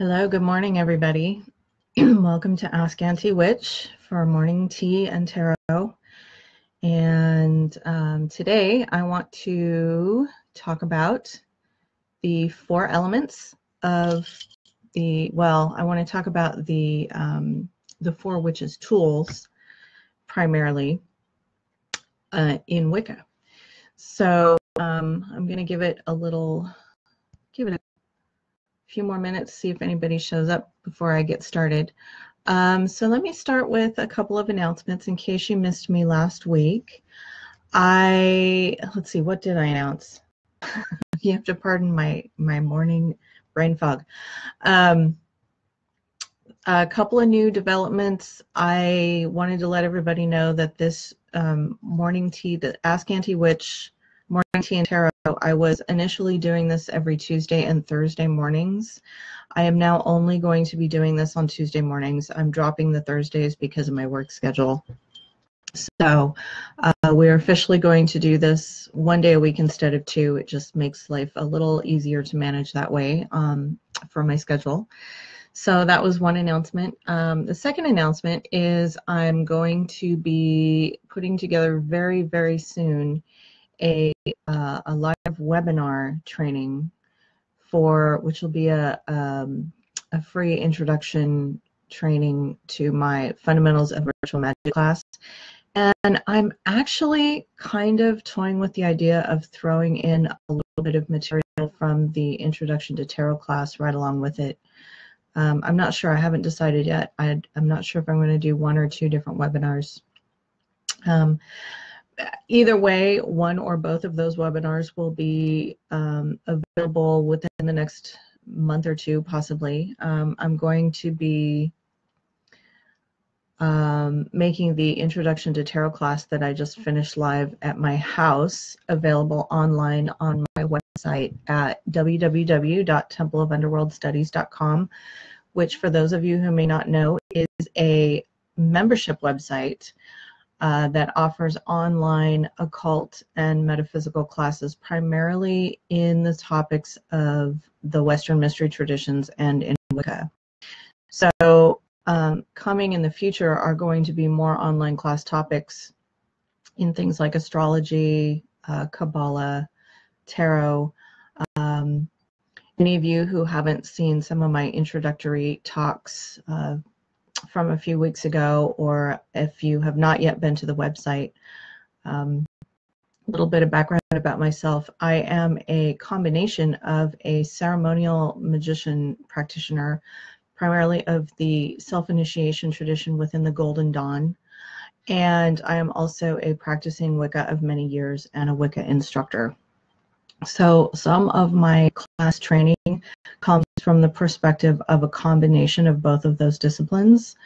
Hello, good morning, everybody. Welcome to Ask Auntie Witch for morning tea and tarot. And today I want to talk about the four elements of I want to talk about the four witches' tools primarily in Wicca. So I'm going to give it a few more minutes, see if anybody shows up before I get started. So let me start with a couple of announcements in case you missed me last week. Let's see, what did I announce? You have to pardon my morning brain fog. A couple of new developments. I wanted to let everybody know that this morning tea, the Ask Auntie Witch morning tea and tarot, I was initially doing this every Tuesday and Thursday mornings. I am now only going to be doing this on Tuesday mornings. I'm dropping the Thursdays because of my work schedule. So we're officially going to do this one day a week instead of two. It just makes life a little easier to manage that way for my schedule. So that was one announcement. The second announcement is I'm going to be putting together very, very soon a live webinar training which will be a free introduction training to my Fundamentals of Ritual Magic class. And I'm actually kind of toying with the idea of throwing in a little bit of material from the Introduction to Tarot class right along with it. I'm not sure. I haven't decided yet. I'm not sure if I'm going to do one or two different webinars. Either way, one or both of those webinars will be available within the next month or two, possibly. I'm going to be making the Introduction to Tarot class that I just finished live at my house available online on my website at www.templeofunderworldstudies.com, which, for those of you who may not know, is a membership website that offers online occult and metaphysical classes, primarily in the topics of the Western mystery traditions and in Wicca. So coming in the future are going to be more online class topics in things like astrology, Kabbalah, tarot. Any of you who haven't seen some of my introductory talks from a few weeks ago, or if you have not yet been to the website, a little bit of background about myself. I am a combination of a ceremonial magician practitioner, primarily of the self-initiation tradition within the Golden Dawn, and I am also a practicing Wicca of many years and a Wicca instructor. So some of my class training comes from the perspective of a combination of both of those disciplines.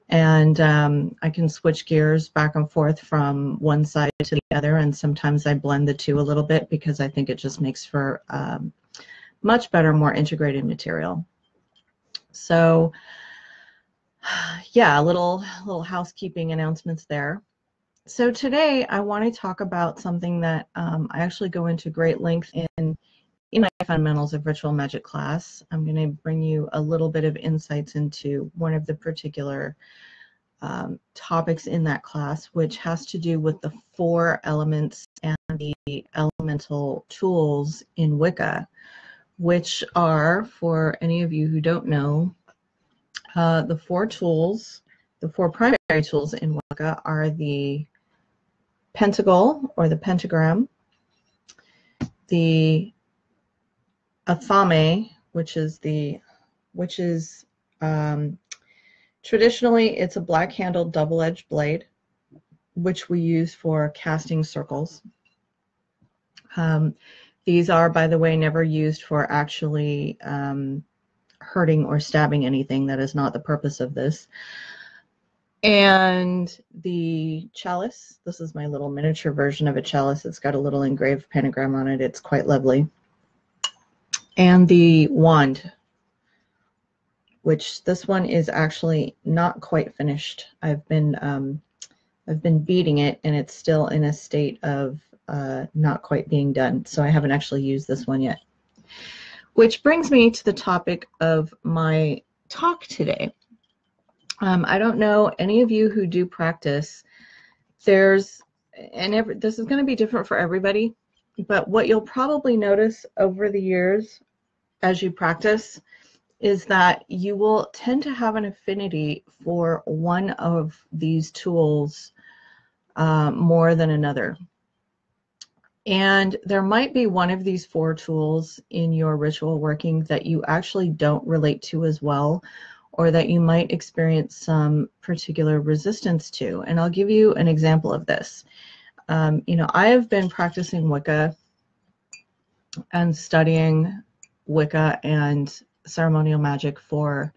And I can switch gears back and forth from one side to the other. And sometimes I blend the two a little bit because I think it just makes for much better, more integrated material. So yeah, little housekeeping announcements there. So today I want to talk about something that I actually go into great length in my Fundamentals of Ritual Magic class. I'm going to bring you a little bit of insights into one of the particular topics in that class, which has to do with the four elements and the elemental tools in Wicca, which are, for any of you who don't know, the four primary tools in Wicca are the pentacle or the pentagram, the Athomie, which is traditionally it's a black-handled double-edged blade, which we use for casting circles. These are, by the way, never used for actually hurting or stabbing anything. That is not the purpose of this. And the chalice, this is my little miniature version of a chalice. It's got a little engraved pentagram on it. It's quite lovely. And the wand, which this one is actually not quite finished. I've been beating it, and it's still in a state of not quite being done. So I haven't actually used this one yet. Which brings me to the topic of my talk today. I don't know any of you who do practice. This is going to be different for everybody, but what you'll probably notice over the years as you practice is that you will tend to have an affinity for one of these tools more than another. And there might be one of these 4 tools in your ritual working that you actually don't relate to as well, or that you might experience some particular resistance to. And I'll give you an example of this. You know, I have been practicing Wicca and studying Wicca and ceremonial magic for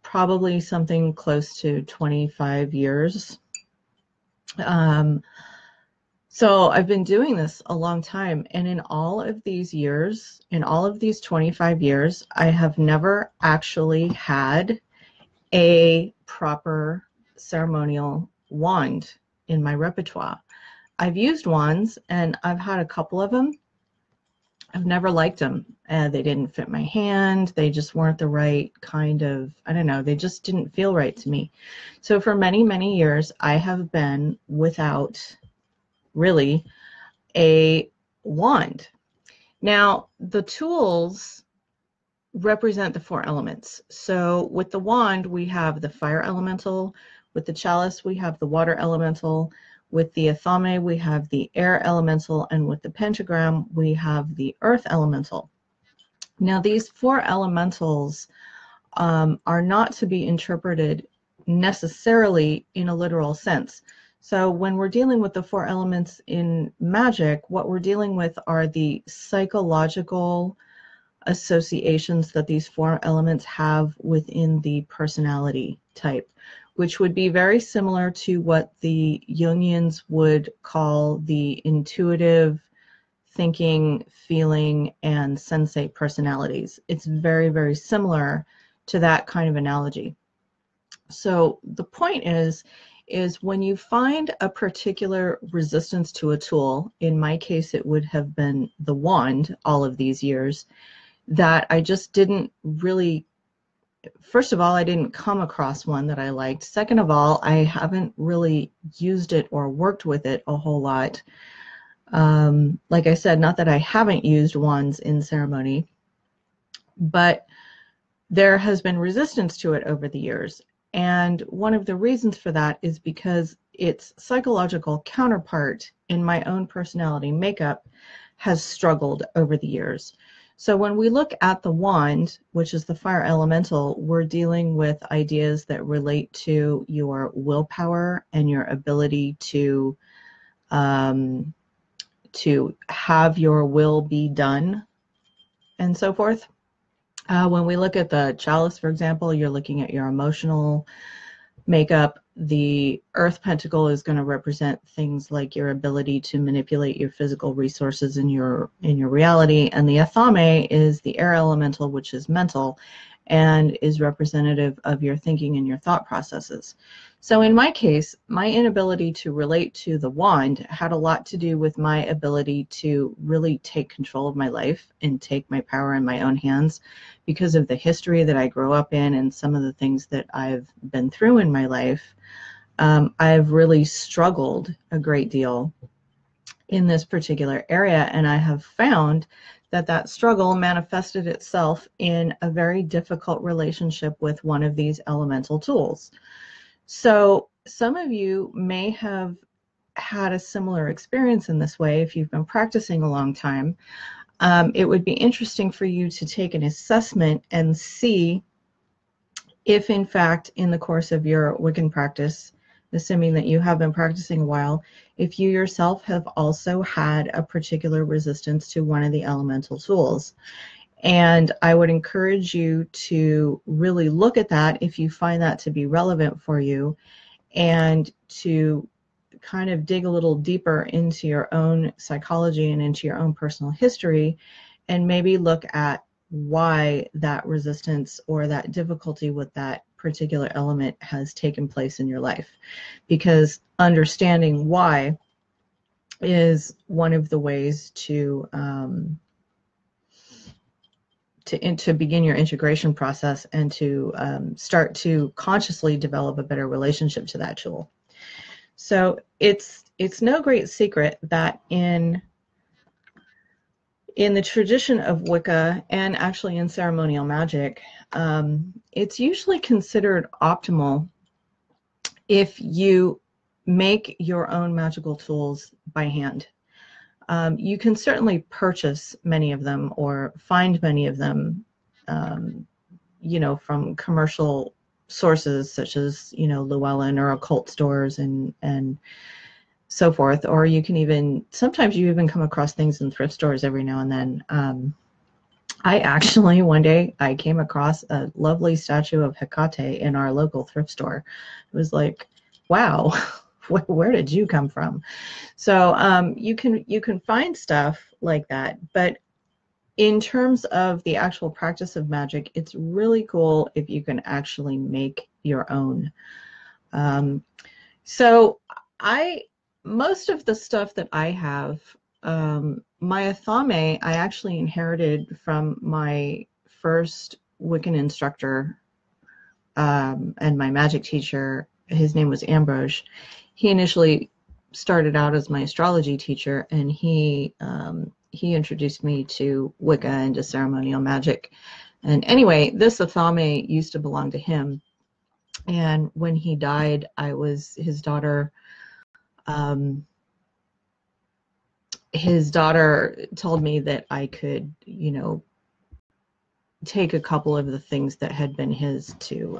probably something close to 25 years. So I've been doing this a long time, and in all of these years, in all of these 25 years, I have never actually had a proper ceremonial wand in my repertoire. I've used wands, and I've had a couple of them. I've never liked them. They didn't fit my hand. They just weren't the right kind of, I don't know, they just didn't feel right to me. So for many, many years, I have been without really a wand. Now, the tools represent the 4 elements. So with the wand, we have the fire elemental. With the chalice, we have the water elemental. With the Athomie, we have the air elemental. And with the pentagram, we have the earth elemental. Now, these 4 elementals are not to be interpreted necessarily in a literal sense. So when we're dealing with the 4 elements in magic, what we're dealing with are the psychological associations that these 4 elements have within the personality type, which would be very similar to what the Jungians would call the intuitive, thinking, feeling, and sensate personalities. It's very, very similar to that kind of analogy. So the point is when you find a particular resistance to a tool, in my case it would have been the wand all of these years, that I just didn't really, first of all, I didn't come across one that I liked. Second of all, I haven't really used it or worked with it a whole lot. Like I said, not that I haven't used wands in ceremony, but there has been resistance to it over the years. And one of the reasons for that is because its psychological counterpart in my own personality makeup has struggled over the years. So when we look at the wand, which is the fire elemental, we're dealing with ideas that relate to your willpower and your ability to have your will be done and so forth. When we look at the chalice, for example, you're looking at your emotional makeup. The earth pentacle is going to represent things like your ability to manipulate your physical resources in your reality, and the Athomie is the air elemental, which is mental and is representative of your thinking and your thought processes. So in my case, my inability to relate to the wand had a lot to do with my ability to really take control of my life and take my power in my own hands because of the history that I grew up in and some of the things that I've been through in my life. I've really struggled a great deal in this particular area, and I have found that struggle manifested itself in a very difficult relationship with one of these elemental tools. So some of you may have had a similar experience in this way if you've been practicing a long time. It would be interesting for you to take an assessment and see if, in fact, in the course of your Wiccan practice, assuming that you have been practicing a while, if you yourself have also had a particular resistance to one of the elemental tools. And I would encourage you to really look at that if you find that to be relevant for you, and to kind of dig a little deeper into your own psychology and into your own personal history, and maybe look at why that resistance or that difficulty with that particular element has taken place in your life. Because understanding why is one of the ways to to begin your integration process and to start to consciously develop a better relationship to that tool. So it's no great secret that in the tradition of Wicca, and actually in ceremonial magic, it's usually considered optimal if you make your own magical tools by hand. You can certainly purchase many of them or find many of them, you know, from commercial sources such as, you know, Llewellyn or occult stores and so forth. Or you can even, sometimes you even come across things in thrift stores every now and then. I actually, one day, I came across a lovely statue of Hecate in our local thrift store. It was like, wow, where did you come from? So you can find stuff like that, but in terms of the actual practice of magic, it's really cool if you can actually make your own. So most of the stuff that I have, my Athomie, I actually inherited from my first Wiccan instructor and my magic teacher. His name was Ambrose. He initially started out as my astrology teacher, and he introduced me to Wicca and to ceremonial magic. And anyway, this Athomie used to belong to him. And when he died, I was his daughter. His daughter told me that I could, you know, take a couple of the things that had been his to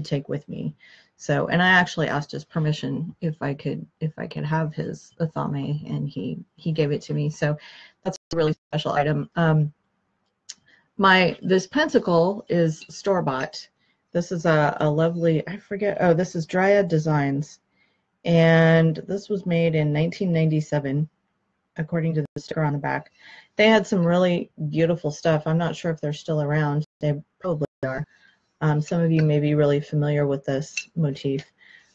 take with me. So, and I actually asked his permission if I could have his Athomie, and he gave it to me. So that's a really special item. This pentacle is store-bought. This is a lovely, I forget, oh, this is Dryad Designs, and this was made in 1997, according to the sticker on the back. They had some really beautiful stuff. I'm not sure if they're still around. They probably are. Some of you may be really familiar with this motif.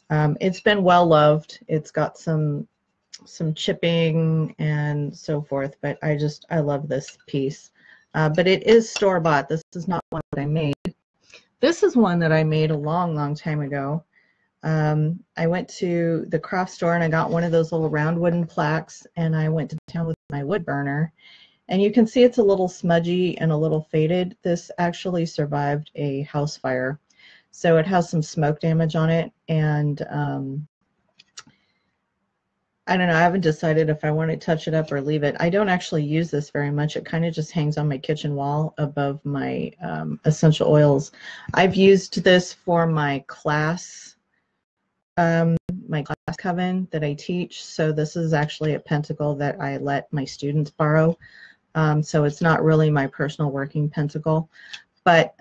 It's been well loved. It's got some chipping and so forth, but I love this piece. But it is store-bought. This is not one that I made. This is one that I made a long time ago. I went to the craft store and I got one of those little round wooden plaques, and I went to town with my wood burner. And you can see it's a little smudgy and a little faded. This actually survived a house fire. So it has some smoke damage on it. And I don't know, I haven't decided if I want to touch it up or leave it. I don't actually use this very much. It kind of just hangs on my kitchen wall above my essential oils. I've used this for my class coven that I teach. So this is actually a pentacle that I let my students borrow. So it's not really my personal working pentacle. But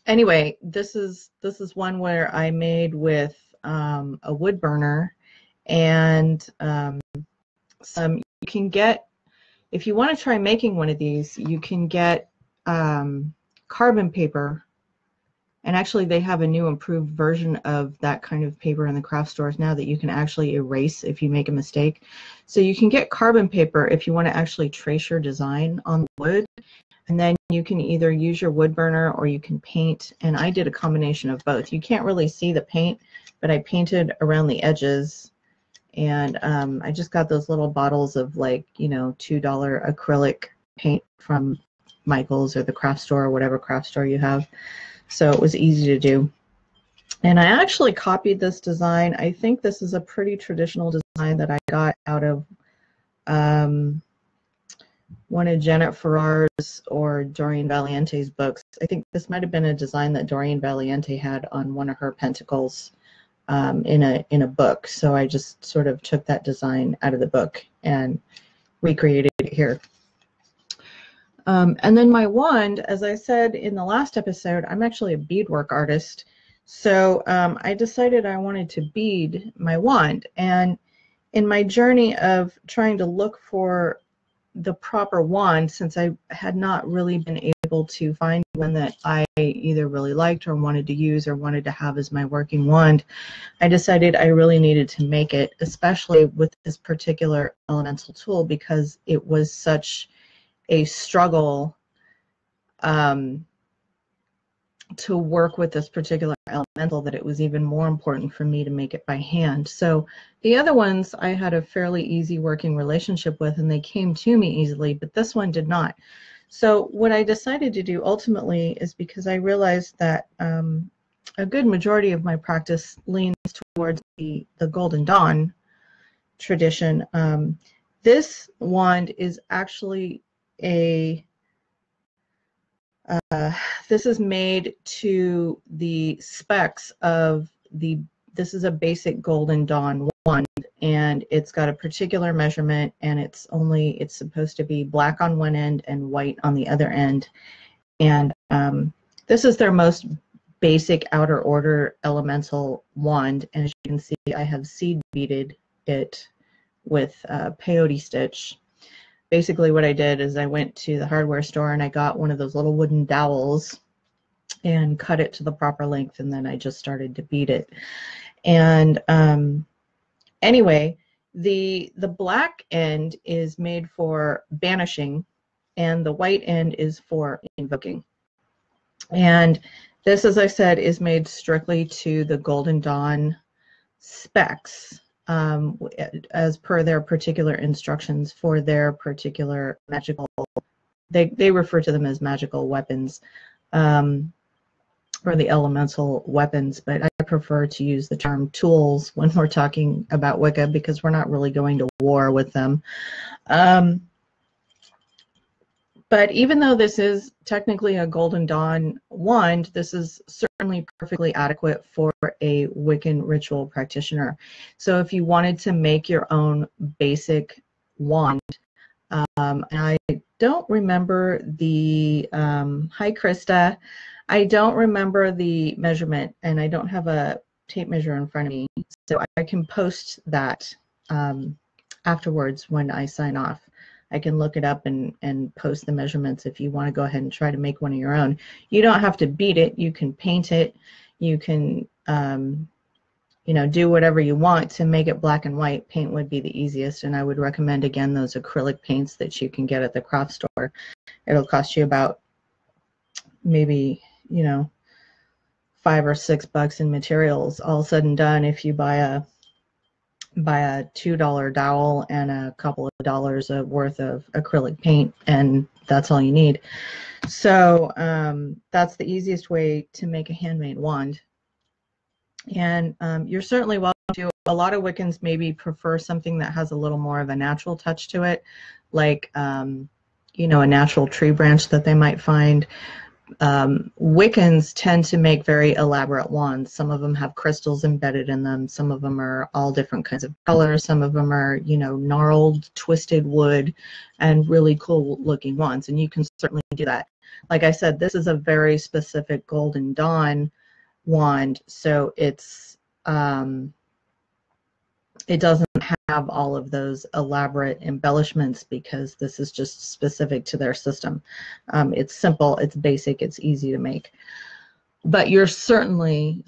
anyway, this is one where I made with a wood burner, and you can get, if you want to try making one of these, you can get carbon paper. And actually, they have a new improved version of that kind of paper in the craft stores now that you can actually erase if you make a mistake. So you can get carbon paper if you want to actually trace your design on the wood. And then you can either use your wood burner or you can paint. And I did a combination of both. You can't really see the paint, but I painted around the edges. And I just got those little bottles of, like, you know, $2 acrylic paint from Michael's or the craft store or whatever craft store you have. So it was easy to do. And I actually copied this design. I think this is a pretty traditional design that I got out of one of Janet Farrar's or Doreen Valiente's books. I think this might have been a design that Doreen Valiente had on one of her pentacles in a book. So I just sort of took that design out of the book and recreated it here. And then my wand, as I said in the last episode, I'm actually a beadwork artist. So I decided I wanted to bead my wand. And in my journey of trying to look for the proper wand, since I had not really been able to find one that I either really liked or wanted to use or wanted to have as my working wand, I decided I really needed to make it, especially with this particular elemental tool, because it was such a struggle to work with this particular elemental, that it was even more important for me to make it by hand. So the other ones I had a fairly easy working relationship with, and they came to me easily, but this one did not. So what I decided to do ultimately is, because I realized that a good majority of my practice leans towards the Golden Dawn tradition. This wand is actually this is made to the specs of this is a basic Golden Dawn wand, and it's got a particular measurement, and it's supposed to be black on one end and white on the other end. And this is their most basic outer order elemental wand, and as you can see, I have seed beaded it with peyote stitch. Basically what I did is I went to the hardware store and I got one of those little wooden dowels and cut it to the proper length, and then I just started to bead it. And anyway, the black end is made for banishing, and the white end is for invoking. And this, as I said, is made strictly to the Golden Dawn specs, as per their particular instructions for their particular magical, they refer to them as magical weapons, or the elemental weapons, but I prefer to use the term tools when we're talking about Wicca, because we're not really going to war with them. But even though this is technically a Golden Dawn wand, this is certainly perfectly adequate for a Wiccan ritual practitioner. So if you wanted to make your own basic wand, and I don't remember the, hi Krista, I don't remember the measurement, and I don't have a tape measure in front of me, so I can post that afterwards when I sign off. I can look it up and post the measurements if you want to go ahead and try to make one of your own. You don't have to beat it. You can paint it. You can, you know, do whatever you want to make it black and white. Paint would be the easiest, and I would recommend, again, those acrylic paints that you can get at the craft store. It'll cost you about maybe, you know, $5 or $6 in materials, all said and done, if you buy a $2 dowel and a couple of dollars worth of acrylic paint, and that's all you need. So that's the easiest way to make a handmade wand. And you're certainly welcome to. A lot of Wiccans maybe prefer something that has a little more of a natural touch to it, like you know, a natural tree branch that they might find. Wiccans tend to make very elaborate wands. Some of them have crystals embedded in them. Some of them are all different kinds of colors. Some of them are, you know, gnarled, twisted wood, and really cool looking wands. And you can certainly do that. Like I said, this is a very specific Golden Dawn wand, so it's it doesn't have all of those elaborate embellishments, because this is just specific to their system. It's simple, it's basic, it's easy to make. But you're certainly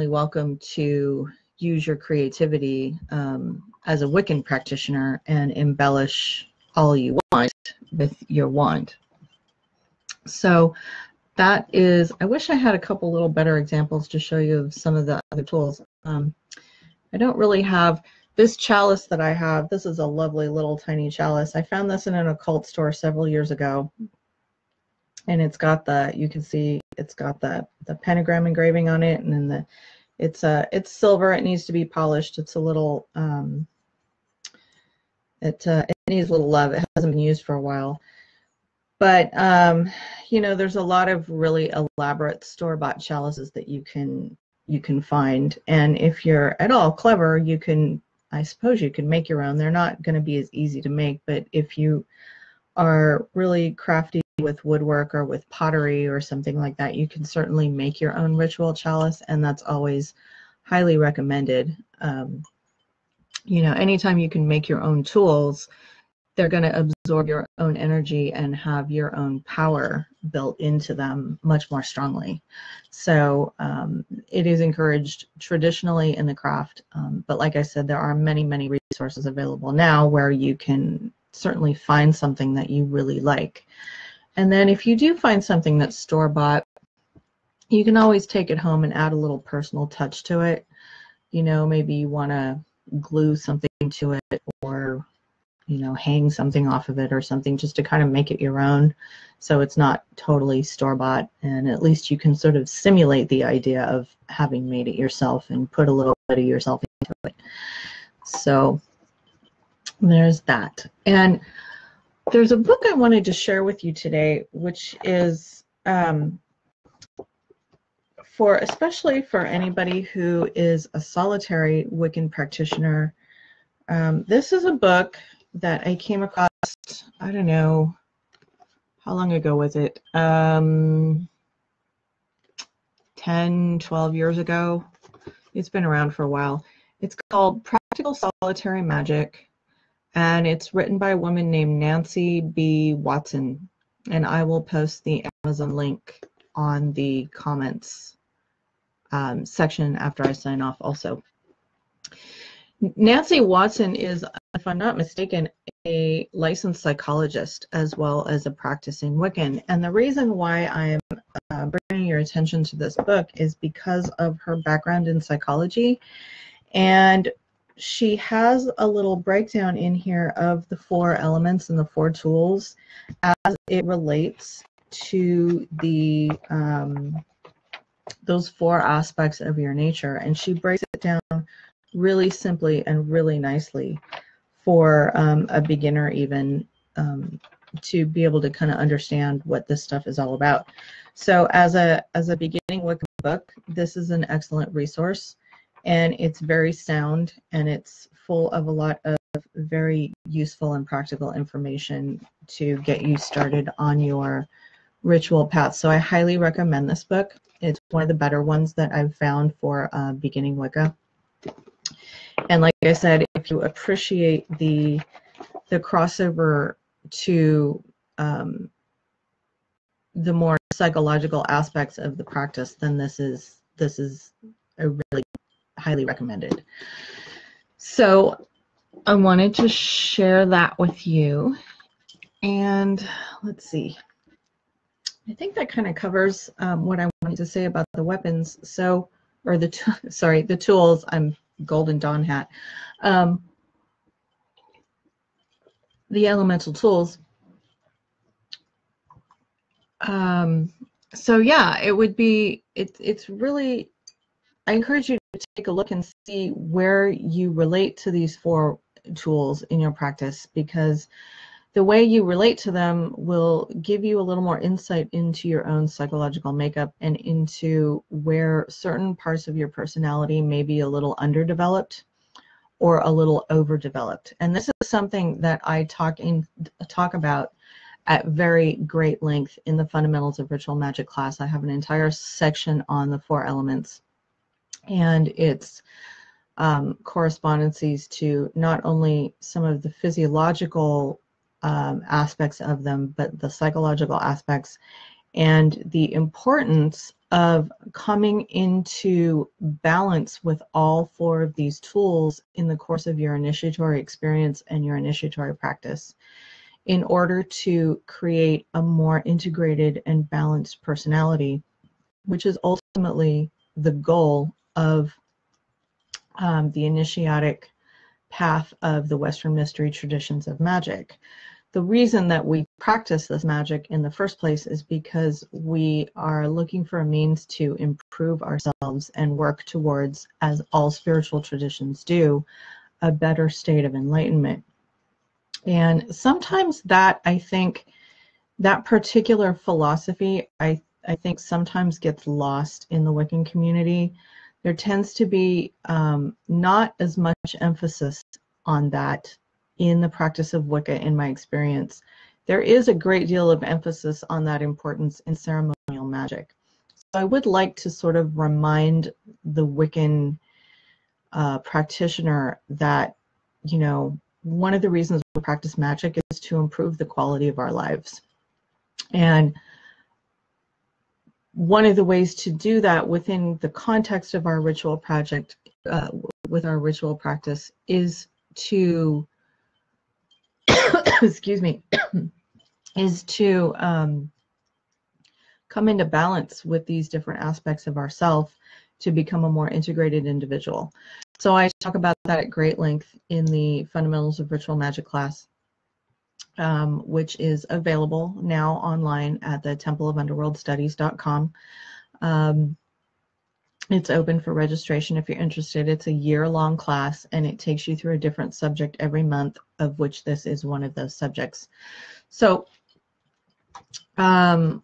welcome to use your creativity as a Wiccan practitioner and embellish all you want with your wand. So that is, I wish I had a couple little better examples to show you of some of the other tools. I don't really have. This chalice that I have, this is a lovely little tiny chalice. I found this in an occult store several years ago. And it's got the, you can see it's got the pentagram engraving on it, and then it's silver. It needs to be polished. It's a little, it needs a little love. It hasn't been used for a while. But, you know, there's a lot of really elaborate store-bought chalices that you can find. And if you're at all clever, you can, I suppose you can make your own. They're not going to be as easy to make, but if you are really crafty with woodwork or with pottery or something like that, you can certainly make your own ritual chalice, and that's always highly recommended. You know, anytime you can make your own tools, they're going to absorb your own energy and have your own power built into them much more strongly. So it is encouraged traditionally in the craft. But like I said, there are many, many resources available now where you can certainly find something that you really like. And then if you do find something that's store-bought, you can always take it home and add a little personal touch to it. You know, maybe you want to glue something to it, or, you know, hang something off of it or something, just to kind of make it your own, so it's not totally store-bought, and at least you can sort of simulate the idea of having made it yourself and put a little bit of yourself into it. So there's that. And there's a book I wanted to share with you today, which is especially for anybody who is a solitary Wiccan practitioner. This is a book that I came across, I don't know, how long ago was it? 10, 12 years ago. It's been around for a while. It's called Practical Solitary Magic, and it's written by a woman named Nancy B. Watson. And I will post the Amazon link on the comments section after I sign off also. Nancy Watson is, if I'm not mistaken, a licensed psychologist as well as a practicing Wiccan. And the reason why I'm bringing your attention to this book is because of her background in psychology. And she has a little breakdown in here of the 4 elements and the 4 tools as it relates to the those 4 aspects of your nature. And she breaks it down really simply and really nicely for a beginner even to be able to kind of understand what this stuff is all about. So as a beginning Wicca book, this is an excellent resource, and it's very sound, and it's full of a lot of very useful and practical information to get you started on your ritual path. So I highly recommend this book. It's one of the better ones that I've found for beginning Wicca. And like I said, if you appreciate the crossover to the more psychological aspects of the practice, then this is a really highly recommended. So I wanted to share that with you. And let's see. I think that kind of covers what I wanted to say about the weapons. So, or the tools. I'm Golden Dawn hat. The elemental tools. So yeah, it would be, it's really, I encourage you to take a look and see where you relate to these 4 tools in your practice, because the way you relate to them will give you a little more insight into your own psychological makeup and into where certain parts of your personality may be a little underdeveloped or a little overdeveloped. And this is something that I talk about at very great length in the Fundamentals of Ritual Magic class. I have an entire section on the 4 elements, and it's correspondences to not only some of the physiological aspects of them, but the psychological aspects, and the importance of coming into balance with all 4 of these tools in the course of your initiatory experience and your initiatory practice in order to create a more integrated and balanced personality, which is ultimately the goal of the initiatic path of the Western mystery traditions of magic. The reason that we practice this magic in the first place is because we are looking for a means to improve ourselves and work towards, as all spiritual traditions do, a better state of enlightenment. And sometimes that, I think, that particular philosophy, I think sometimes gets lost in the Wiccan community. There tends to be not as much emphasis on that in the practice of Wicca, in my experience. There is a great deal of emphasis on that importance in ceremonial magic. So I would like to sort of remind the Wiccan practitioner that, you know, one of the reasons we practice magic is to improve the quality of our lives. And one of the ways to do that within the context of our ritual project, with our ritual practice, is to excuse me, is to come into balance with these different aspects of ourself to become a more integrated individual. So I talk about that at great length in the Fundamentals of Ritual Magic class, which is available now online at the Temple of Underworld Studies.com. It's open for registration if you're interested. It's a year-long class, and it takes you through a different subject every month, of which this is one of those subjects. So, and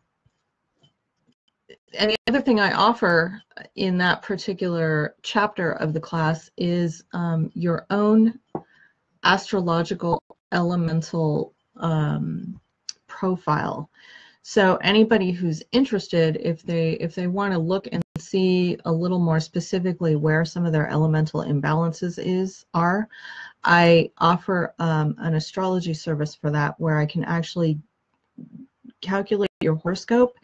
the other thing I offer in that particular chapter of the class is your own astrological elemental profile. So anybody who's interested, if they want to look and see a little more specifically where some of their elemental imbalances are, I offer an astrology service for that, where I can actually calculate your horoscope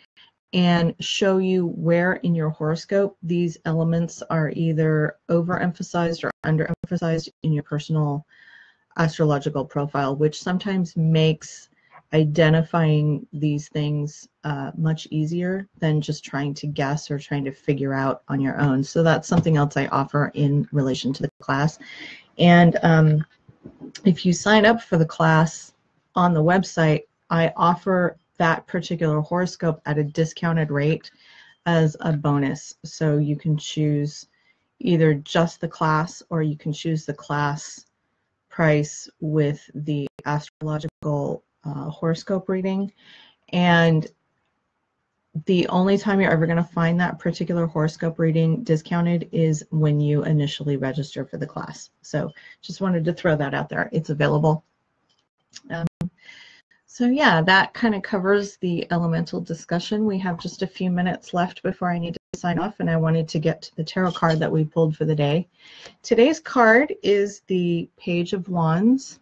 and show you where in your horoscope these elements are either overemphasized or underemphasized in your personal astrological profile, which sometimes makes identifying these things much easier than just trying to guess or trying to figure out on your own. So that's something else I offer in relation to the class. And if you sign up for the class on the website, I offer that particular horoscope at a discounted rate as a bonus. So you can choose either just the class, or you can choose the class price with the astrological horoscope reading. And the only time you're ever going to find that particular horoscope reading discounted is when you initially register for the class. So just wanted to throw that out there. It's available. So yeah, that kind of covers the elemental discussion. We have just a few minutes left before I need to sign off, and I wanted to get to the tarot card that we pulled for the day. Today's card is the Page of Wands.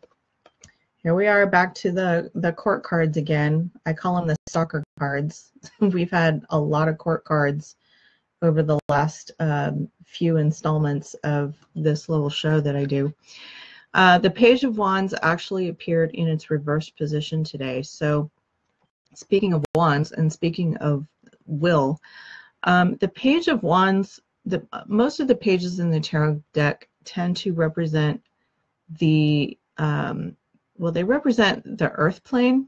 Here we are back to the court cards again. I call them the stalker cards. We've had a lot of court cards over the last few installments of this little show that I do. The Page of Wands actually appeared in its reversed position today. So speaking of wands and speaking of will, the Page of Wands, most of the pages in the tarot deck tend to represent the, well, they represent the earth plane,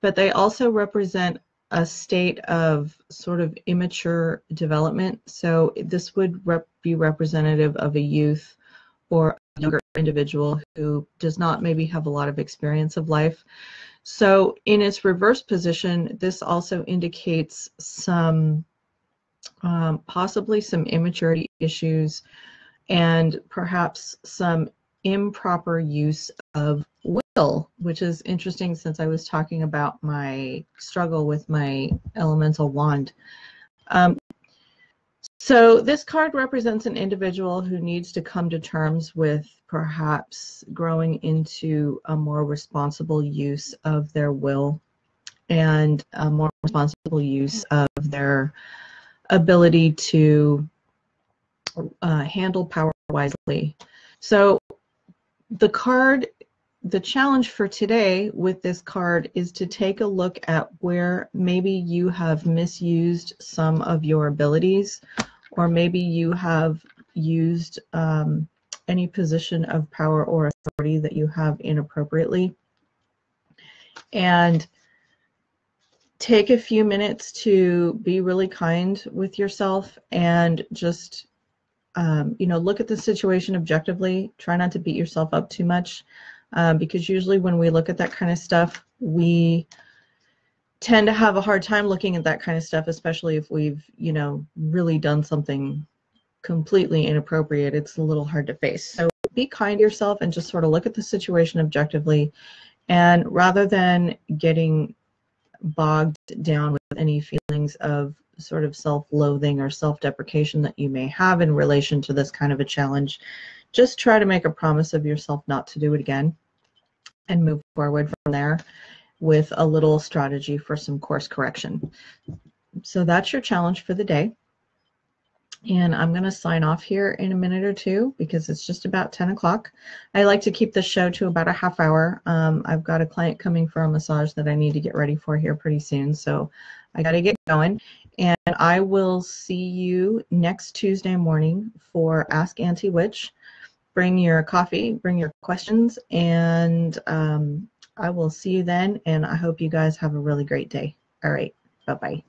but they also represent a state of sort of immature development. So this would be representative of a youth or a younger individual who does not maybe have a lot of experience of life. So in its reverse position, this also indicates some possibly some immaturity issues and perhaps some improper use of will, which is interesting since I was talking about my struggle with my elemental wand. So this card represents an individual who needs to come to terms with perhaps growing into a more responsible use of their will and a more responsible use of their ability to handle power wisely. So the challenge for today with this card is to take a look at where maybe you have misused some of your abilities, or maybe you have used any position of power or authority that you have inappropriately. And take a few minutes to be really kind with yourself and just look at the situation objectively. Try not to beat yourself up too much, because usually when we look at that kind of stuff, we tend to have a hard time looking at that kind of stuff, especially if we've, really done something completely inappropriate. It's a little hard to face. So be kind to yourself and just sort of look at the situation objectively. And rather than getting bogged down with any feelings of sort of self-loathing or self-deprecation that you may have in relation to this kind of a challenge, just try to make a promise of yourself not to do it again and move forward from there with a little strategy for some course correction. So that's your challenge for the day. And I'm going to sign off here in a minute or two because it's just about 10 o'clock. I like to keep the show to about a half hour. I've got a client coming for a massage that I need to get ready for here pretty soon. So I got to get going. And I will see you next Tuesday morning for Ask Auntie Witch. Bring your coffee, bring your questions, and I will see you then. And I hope you guys have a really great day. All right. Bye-bye.